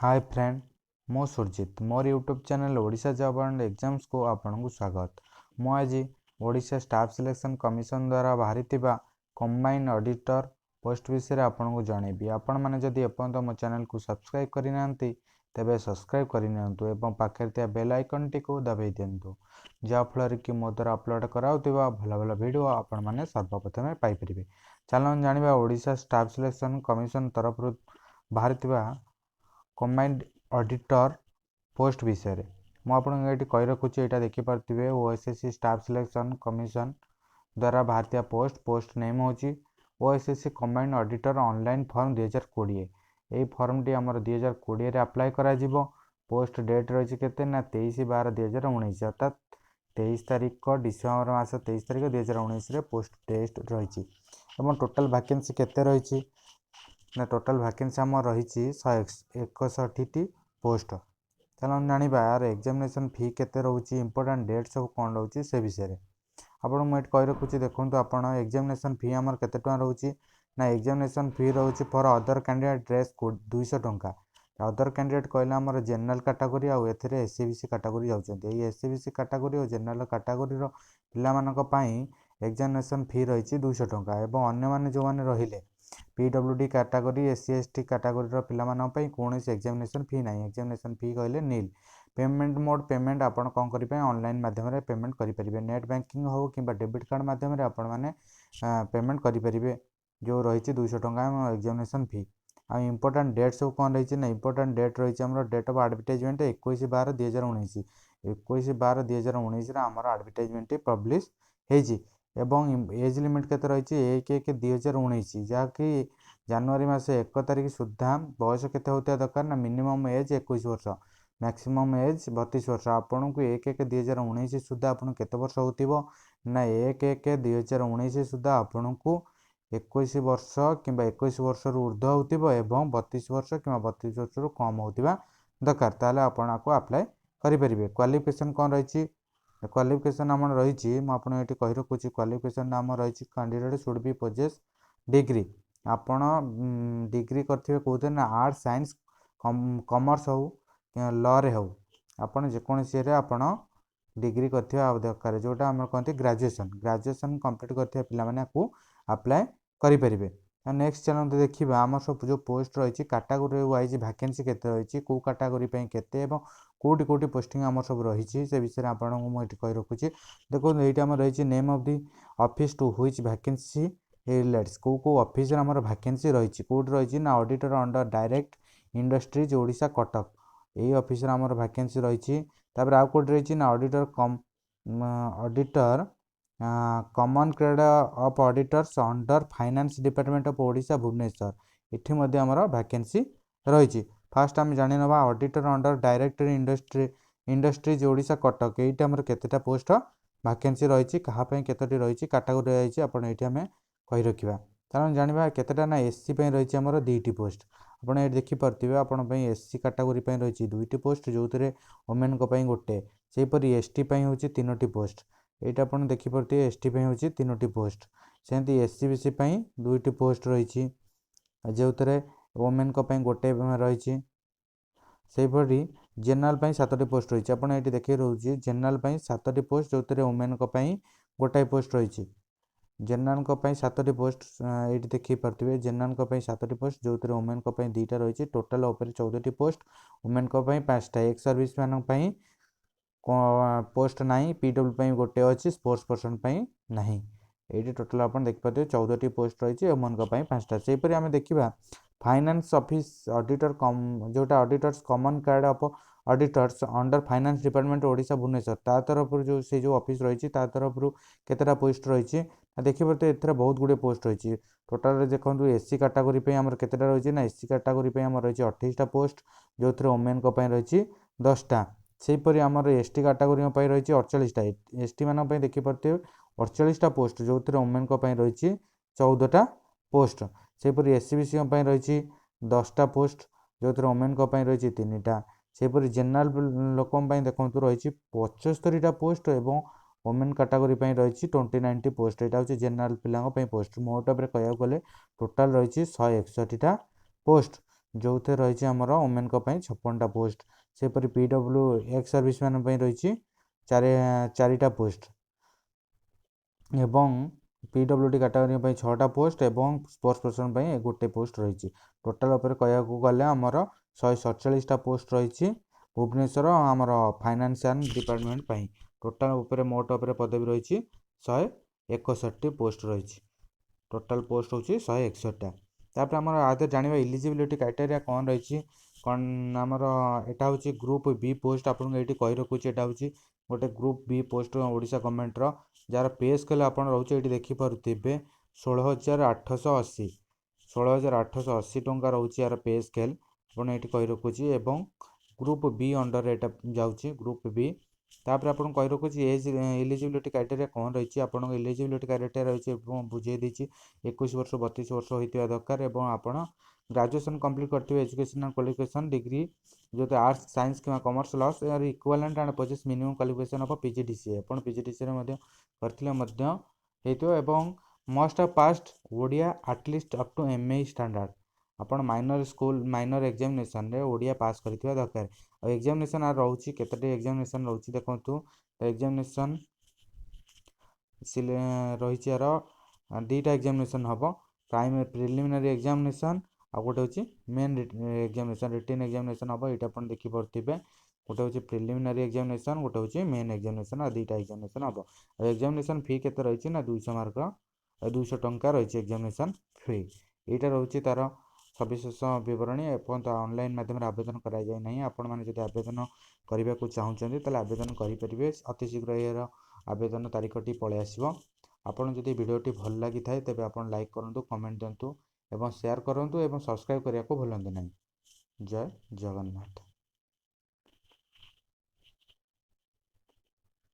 हाय friend, मो सुरजित मोर YouTube channel Odisha job and exams को आपन को स्वागत। मु आज ओडिशा स्टाफ सिलेक्शन कमिशन द्वारा बाहरी कंबाइन ऑडिटर पोस्ट विषय आपन को जनइबी। आपण माने जदि एपर्यंत मो चैनल को सब्सक्राइब करि नांती तेबे सब्सक्राइब करि नियंतु एवं पाखरे थिया बेल आइकन टी को दबाई दियंतु, जा फल कि मो द्वारा अपलोड कराउतिबा भल भल वीडियो आपण माने सर्वप्रथमे पाई परिबे। चलन जानिबा ओडिशा स्टाफ सिलेक्शन कमिशन तरफ बाहरी कंबाइंड ऑडिटर पोस्ट विषय मु आपको ये कही रखुच्छी। यहाँ देखिपे ओएसएससी स्टाफ सिलेक्शन कमिशन द्वारा भारतीय पोस्ट नेम हूँ OSSC combined auditor online form 2020। यही फॉर्म टी आम 2020 अप्लाई करा पोस्ट डेट रही केते ना 23/12/2019 अर्थात 23 तारीख डिसेम्बर मास 23 तारीख 2019 पोस्ट टेस्ट रही। टोटल वैकेंसी केते रही ना टोटल वैकेंसी आम रही 161 पोस्ट। चलो जाना यार एग्जामिनेशन फी केते रोचे इंपोर्टेंट डेट सब कौन रोचे से विषय आपको मुझे कही रखुच्छी। देखो आप एग्जामिनेशन फी आमर केते टका रोचे ना एग्जामिनेशन फी रोचे फॉर अदर कैंडिडेट ड्रेस 200 टंका। अदर कैंडिडेट कहले आमर जनरल कैटेगरी आउ एथिरे एससीबीसी कैटेगरी जाउछन्ते। ये एससीबीसी कैटेगरी और जनरल कैटेगरी रो पिलामानक पई एग्जामिनेशन फी रही 200 टंका एवं अन्य माने जो माने रहिले PWD category SC ST category पिलामानक कौन एग्जामिनेशन फी ना। एग्जामिनेशन फी कहले नील। पेमेंट मोड पेमेंट आप कौन करेंगे ऑनलाइन माध्यम पेमेंट करेंगे नेट बैंकिंग हो कि डेबिट कार्ड माध्यम आपण मैंने पेमेंट करेंगे जो रही 200 टंका एग्जामिनेशन फी। आ इंपोर्टेंट डेट सब कौन रही ना इंपोर्टेंट डेट रही आम डेट ऑफ एडवर्टाइजमेंट 21/12/2019 21/12/2019 आमर एडवर्टाइजमेंट पब्लिश होती एवं एज लिमिट केते रही 1/1/2019 जहाँकि जनवरी मास 1 तारीख सुधा बयस केते होता दरकार ना मिनिमम एज 21 वर्ष मैक्सिमम एज 32 वर्ष। आपन को 1/1/2019 सुधा आपन केते वर्ष होतिबो ना 1/1/2019 सुधा आपन को 21 वर्ष कि 21 वर्ष ऊर्ध्व होतिबो एवं 32 वर्ष कि 32 वर्ष रु कम होतिबा दरकार ताले आपन को अप्लाई करि परिबे। क्वालिफिकेशन कौन रही क्वालिफिकेशन आम रही मुझे कही रखुच्छी। क्वालिफिकेशन आम रही candidate should be possess degree आपण डिग्री करथिबे कोते ना आर्ट साइंस कॉमर्स हो लॉ रे हो आपण जेकोसी आपण डिग्री करथिबे दरकार जोटा आम कहते ग्रेजुएशन कंप्लीट करथिबे पिला माने को अप्लाई करि परिबे। नेक्स्ट चैनल देखिए आम सब जो पोस्ट रही कैटेगरी वाइज वैकेंसी केते रही को कैटेगरी केते एवं कोटी कोटी पोस्टिंग आम सब रही से विषय आपको मुझे कही रखुच्छी। देखो ये आम रही name of the office to which vacancy relates को ऑफिस आम वैकेंसी रही कौट रही ना auditor under direct industries Odisha Cuttack यही ऑफिस आम वैकेंसी रही। आउ कौट रही ना auditor common grade of auditors under finance department of Odisha Bhubaneswar इठी मध्य आमर वैकेंसी रही। फास्ट आम जानी ना auditor under director industries Odisha Cuttack ये केतेटा पोस्ट वैकेंसी रही कहाँपाई केतोटी रही कैटेगरी रही आप कही रखा। कारण जाना केतेटा ना एससी रही आमर 2टी पोस्ट आपड़ ये देखिपे आपण एससी कैटेगरी रही 2टी पोस्ट जो थे वोमेन गोटे सेपरी एसटी हूँ 3टी पोस्ट ये आप देखिपे एसटी हूँ 3टी पोस्ट सेमती एससीबीसी 2टी पोस्ट रही जो थे वोमेन गोटे रही सेपरी जनरल 7टी पोस्ट रही आपड़ ये देखिए रोचे जनरल 7टी पोस्ट जो थे वोमेन गोटाए पोस्ट रही जनरल 7टी पोस्ट ये देखिपे जनरल 7टी पोस्ट जो थे वोमेन 2टा रही टोटाल 14टी पोस्ट वोमेन 5टा एक्स सर्विस मैन पोस्ट ना पीडब्ल्यू गोटे अच्छी स्पोर्ट्स पर्सन ना ये टोटाल आप देखिए 14टी पोस्ट रही वोमेन 5टा सेपरी आम देखा फाइनेंस ऑफिस ऑडिटर जोटा ऑडिटर्स कॉमन कार्ड of auditors under finance department Odisha Bhubaneswar ता तरफ जो से जो ऑफिस रही तरफ केतेटा पोस्ट रही देखिए एथेर बहुत गुड़े पोस्ट रही टोटाल देखो एससी कैटेगरी आमर केतेटा रही ना एससी कैटेगरी आमर रही 28टा पोस्ट जो थे वोमेन रही 10टा सेपरी आमर एसटी कैटेगरी रही 48टा एसटी मान देखिपे 48टा पोस्ट जो थे वोमेन रही 14टा पोस्ट सेपरी एससीबीसी रही 10टा पोस्ट जो थे वोमेन रही 3टा सेपरी जनरल लोक देखो रही 75टा पोस्ट एवं वोमेन कैटेगरी रही 29टी पोस्ट यहाँ हूँ जनरल पिला पोस्ट मोट कह गले टोटाल रही 161टा पोस्ट जो रही आमर वुमेन 56टा पोस्ट। सेपरी PW एक्स सर्विस मैन रही 4टा पोस्ट एवं PWD कैटेगरी 6टा पोस्ट एवं स्पोर्ट्स पर्सन गोटे पोस्ट रही। टोटाल उपर कह गले आमर 147टा पोस्ट रही भुवनेश्वर आमर फाइनेंशियल डिपार्टमेंट। टोटाल उपर मोट उपर पदवी रही 161टी पोस्ट रही। टोटाल पोस्ट हूँ 161टा। तापर आम आदि जाना इलिजिबिलिटी क्राइटेरिया कौन रही कौन आमर एटा हूँ ग्रुप बी पोस्ट। आपको ये कही रखुच्छी एटा हूँ गोटे group B post Odisha government जार पे स्केल आप रोचे ये देखिपे 16,880 16,880 टंका रोचे यार पे स्केल आपड़ ये कही रखुच्छी। एवं ग्रुप बी अंडर एटा जाऊँगी ग्रुप बी। तापर आपको कही रखुच्छी एज इलिजिबिलिटी क्राइटेरिया कौन रही आप इलिजिबिलिटी क्राइटेरिया रही बुझे देती 21 वर्ष 32 वर्ष होता दरकार एवं आप ग्रेजुएशन कंप्लीट करते एजुकेशनल क्वालिफिकेशन डिग्री जो आर्ट्स साइंस कि कॉमर्स लॉस और equivalent and possess minimum qualification of PGDCA आप PGDCA करते एवं must have passed Odia at least up to MA standard. आपण माइनर स्कूल माइनर एग्जामिनेशन रे ओडिया पास करथिबा दरकार। और एग्जामिनेशन आर रहउची केतेटी एग्जामिनेशन रहउची देखंतु एग्जामिनेशन रही यार दुईटा एग्जामिनेशन हम प्राइमरी प्रिलिमिनारी एग्जामिनेशन आ गोटे हूँ मेन एग्जामिनेशन रिटन एग्जामिनेशन हम ये आप देखिपे गोटे हूँ प्रिलिमिनारी एग्जामिनेशन गोटे हूँ मेन एग्जामिनेशन आ दुईटा एग्जामिनेशन हम। और एग्जामिनेशन फी केते रही ना 200 मार्क 200 टंका रही एग्जामिनेशन फी। यहाँ रोचे तार सविशेष बरणी एपर्त ऑनलाइन माध्यम आवेदन कराई आपण मैंने जब आवेदन करने को चाहते तेल आवेदन करेंगे अति शीघ्र यार आवेदन तारीखटी पलि आसो। आपन जदि वीडियोटी भल लगी थाए तेबे आपन लाइक करंतु कमेंट दिंतु एवं शेयर करंतु एवं सब्सक्राइब करने को भूलंतु नहीं। जय जगन्नाथ।